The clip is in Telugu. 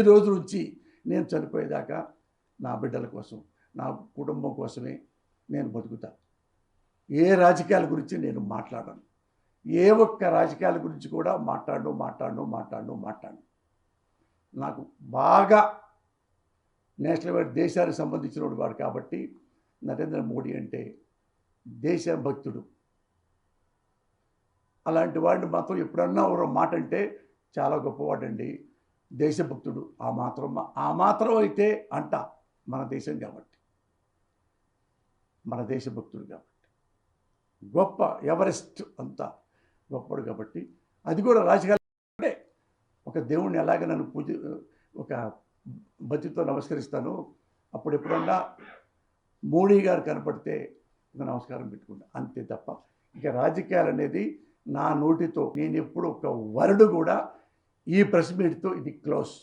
ఈ రోజు నుంచి నేను చనిపోయేదాకా నా బిడ్డల కోసం, నా కుటుంబం కోసమే నేను బతుకుతా. ఏ రాజకీయాల గురించి నేను మాట్లాడను. ఏ ఒక్క రాజకీయాల గురించి కూడా మాట్లాడను. నాకు బాగా నేషనల్ వైడ్ దేశానికి సంబంధించిన వాడు కాబట్టి నరేంద్ర మోడీ అంటే దేశభక్తుడు. అలాంటి వాడిని మాత్రం ఎప్పుడన్నా ఒక మాట అంటే చాలా గొప్పవాడండి, దేశభక్తుడు. ఆ మాత్రం అయితే అంట మన దేశం కాబట్టి, మన దేశభక్తుడు కాబట్టి, గొప్ప ఎవరెస్ట్ అంతా గొప్పడు కాబట్టి. అది కూడా రాజకీయాలు అంటే ఒక దేవుణ్ణి ఎలాగ నన్ను ఒక భక్తితో నమస్కరిస్తాను, అప్పుడు ఎప్పుడన్నా మోడీ గారు కనపడితే ఒక నమస్కారం పెట్టుకుంటా, అంతే తప్ప ఇక రాజకీయాలు అనేది నా నోటితో నేను ఎప్పుడు ఒక వర్డ్ కూడా ఈ ప్రెస్ మీట్తో ఇది క్లోజ్.